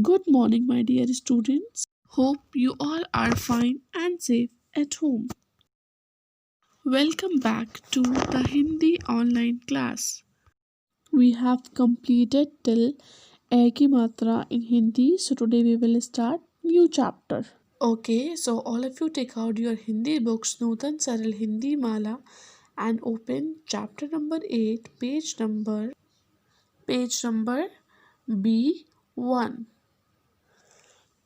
Good morning, my dear students. Hope you all are fine and safe at home. Welcome back to the Hindi online class. We have completed till A ki matra in Hindi, so today we will start new chapter. Okay, so all of you take out your Hindi books, Nutan Saral Hindi Mala, and open chapter number 8, page number B1.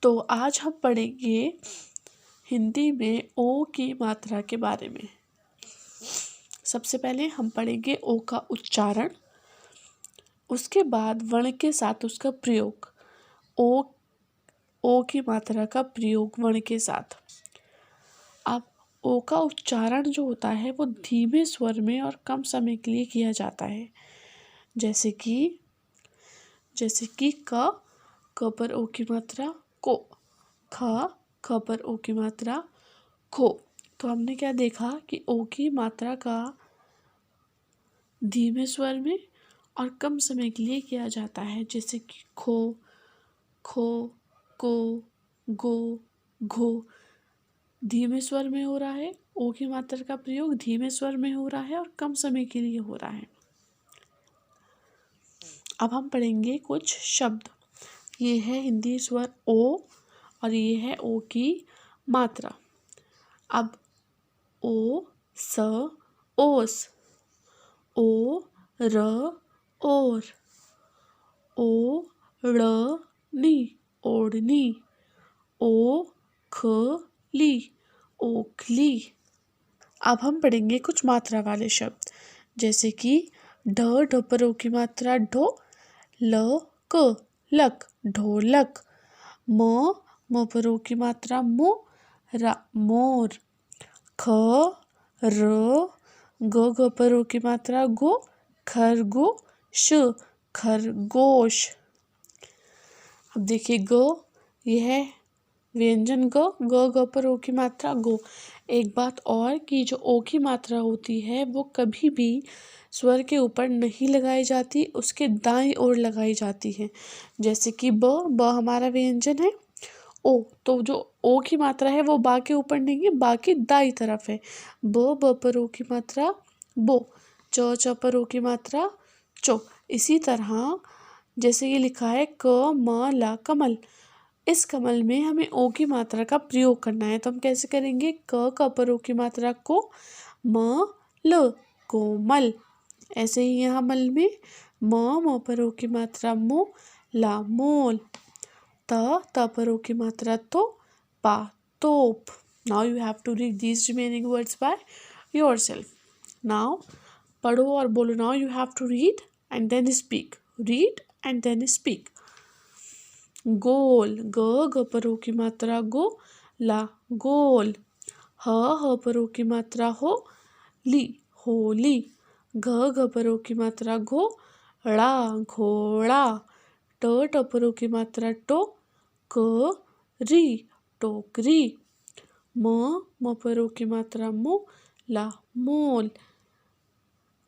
तो आज हम पढ़ेंगे हिंदी में ओ की मात्रा के बारे में। सबसे पहले हम पढ़ेंगे ओ का उच्चारण, उसके बाद वर्ण के साथ उसका प्रयोग। ओ की मात्रा का प्रयोग वर्ण के साथ। अब ओ का उच्चारण जो होता है वो धीमे स्वर में और कम समय के लिए किया जाता है, जैसे कि क पर ओ की मात्रा को, ख पर ओ की मात्रा खो। तो हमने क्या देखा कि ओ की मात्रा का धीमे स्वर में और कम समय के लिए किया जाता है, जैसे कि खो, खो, को, गो, घो। धीमे स्वर में हो रहा है, ओ की मात्रा का प्रयोग धीमे स्वर में हो रहा है और कम समय के लिए हो रहा है। अब हम पढ़ेंगे कुछ शब्द। ये है हिंदी स्वर ओ और ये है ओ की मात्रा। अब ओ, स, ओस, ओ, र, ओर, ओ, ड़, नी, ओढ़नी, ओ, ख, ली, ओखली। अब हम पढ़ेंगे कुछ मात्रा वाले शब्द, जैसे कि ढ पर ओ की मात्रा ढो, ल, क, लक, ढोलक, म पर ओ की मात्रा मो, मोर, ख, र, ग पर ओ की मात्रा गो, खरगोश, खरगोश। अब देखिए ग, यह है व्यंजन ग पर ओ की मात्रा गो। एक बात और कि जो ओ की मात्रा होती है वो कभी भी स्वर के ऊपर नहीं लगाई जाती, उसके दाईं ओर लगाई जाती है, जैसे कि ब हमारा व्यंजन है। ओ, तो जो ओ की मात्रा है वो बा के ऊपर नहीं है, बा की दाई तरफ है। ब पर ओ की मात्रा बो, च पर ओ की मात्रा चो। इसी तरह जैसे ये लिखा है क म ला कमल, इस कमल में हमें ओ की मात्रा का प्रयोग करना है, तो हम कैसे करेंगे? क पर ओ की मात्रा को, म ल कोमल। ऐसे ही यहाँ मल में म पर ओ की मात्रा मो, ला मोल, त पर ओ की मात्रा तो, पा तोप। Now you have to read these remaining words by yourself. Now पढ़ो और बोलो। Now you have to read and then speak, read and then speak. गोल, ग पर ओ की मात्रा गो, ला गोल, ह पर ओ की मात्रा हो, ली होली, घ पर ओ की मात्रा घो, ड़ा घोड़ा, ट पर ओ की मात्रा टो, क री टोकरी, म पर ओ की मात्रा मो, ला मोल,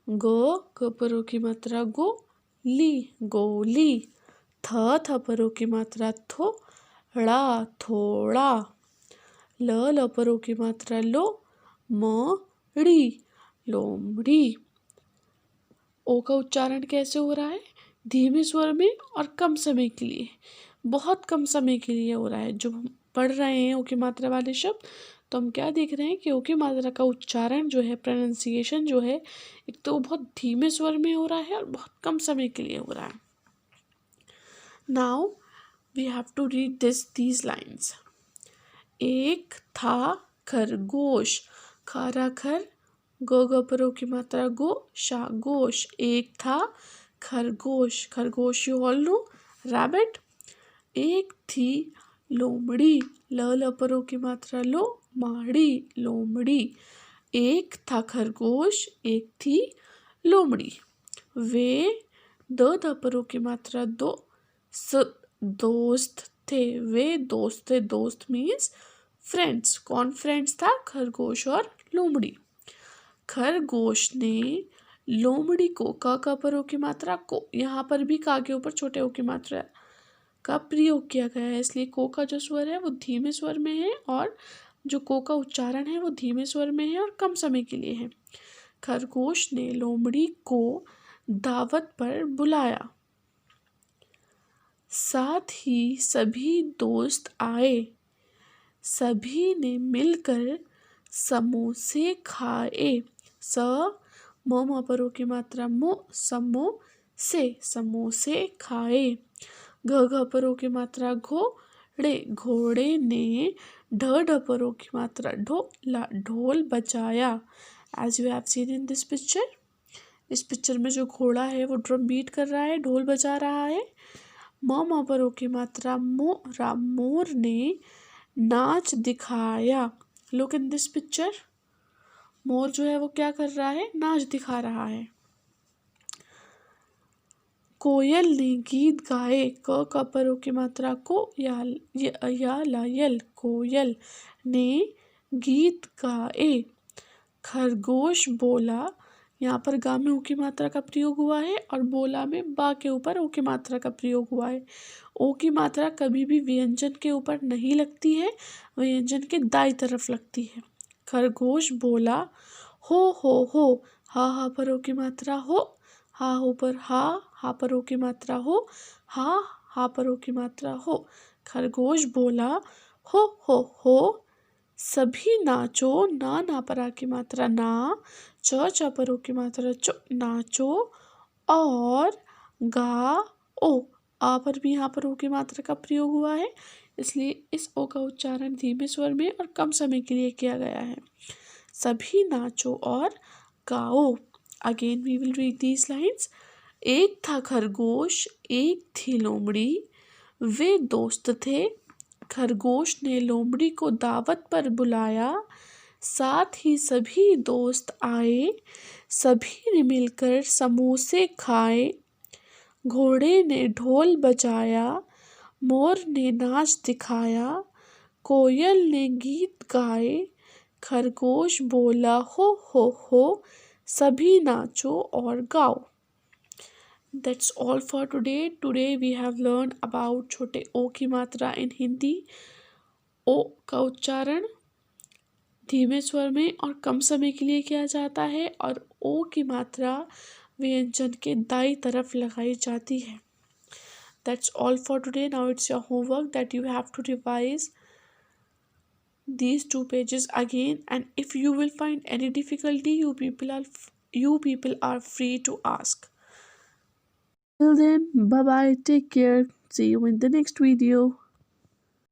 ग पर ओ की मात्रा गो, ली गोली, थ पर ओ की मात्रा थो, ड़ा थोड़ा, ल पर ओ की मात्रा लो, म ड़ी लोमड़ी। ओ का उच्चारण कैसे हो रहा है? धीमे स्वर में और कम समय के लिए, बहुत कम समय के लिए हो रहा है। जो हम पढ़ रहे हैं ओ की मात्रा वाले शब्द, तो हम क्या देख रहे हैं कि ओ की मात्रा का उच्चारण जो है, प्रोनाउंसिएशन जो है, एक तो बहुत धीमे स्वर में हो रहा है और बहुत कम समय के लिए हो रहा है। Now we have to read these lines. एक था खरगोश, खारा खर, ग पर ओ की मात्रा गो, शा गोश। एक था खरगोश, खरगोश यू ऑल नो, रैबिट। एक थी लोमड़ी, ल पर ओ की मात्रा लो, माड़ी लोमड़ी। एक था खरगोश, एक थी लोमड़ी। वे द पर ओ की मात्रा दो, दोस्त थे। वे दोस्त थे, दोस्त मीन्स फ्रेंड्स। कौन फ्रेंड्स था? खरगोश और लोमड़ी। खरगोश ने लोमड़ी को, क पर ओ की मात्रा को, यहाँ पर भी का के ऊपर छोटे ओ की मात्रा का प्रयोग किया गया है, इसलिए को का जो स्वर है वो धीमे स्वर में है और जो को का उच्चारण है वो धीमे स्वर में है और कम समय के लिए है। खरगोश ने लोमड़ी को दावत पर बुलाया, साथ ही सभी दोस्त आए, सभी ने मिलकर समोसे खाए। स म परो की मात्रा मो, समो से, समोसे खाए। घ परो की मात्रा घोड़े, घोड़े ने। ढ परो की मात्रा ढोला, ढोल बजाया। As you have seen in this picture, इस पिक्चर में जो घोड़ा है वो ड्रम बीट कर रहा है, ढोल बजा रहा है। म परो की मात्रा मोरा, मोर ने नाच दिखाया। लुक इन दिस पिक्चर, मोर जो है वो क्या कर रहा है, नाच दिखा रहा है। कोयल ने गीत गाए। क परो की मात्रा को या लायल, कोयल ने गीत गाए। खरगोश बोला, यहाँ पर गा में ऊ की मात्रा का प्रयोग हुआ है और बोला में बा के ऊपर ओ की मात्रा का प्रयोग हुआ है। ओ की मात्रा कभी भी व्यंजन के ऊपर नहीं लगती है, व्यंजन के दाई तरफ लगती है। खरगोश बोला, हो हा पर ओ की मात्रा हो, हा हो पर हा पर ओ की मात्रा हो, हा पर ओ की मात्रा हो। खरगोश बोला, हो सभी नाचो, ना परा की मात्रा ना, च परो की मात्रा चो, नाचो और गाओ। आ पर भी यहाँ पर ओ की मात्रा का प्रयोग हुआ है, इसलिए इस ओ का उच्चारण धीमे स्वर में और कम समय के लिए किया गया है। सभी नाचो और गाओ। Again we will read these lines. एक था खरगोश, एक थी लोमड़ी, वे दोस्त थे। खरगोश ने लोमड़ी को दावत पर बुलाया, साथ ही सभी दोस्त आए, सभी ने मिलकर समोसे खाए। घोड़े ने ढोल बजाया, मोर ने नाच दिखाया, कोयल ने गीत गाए। खरगोश बोला, हो सभी नाचो और गाओ। That's all for today. Today we have learned about छोटे ओ की मात्रा in हिंदी। ओ का उच्चारण धीमे स्वर में और कम समय के लिए किया जाता है और ओ की मात्रा व्यंजन के दाईं तरफ लगाई जाती है। That's all for today. Now it's your homework that you have to revise these 2 pages again, and if you will find any difficulty, you people are free to ask. Till then, bye bye, take care, see you in the next video.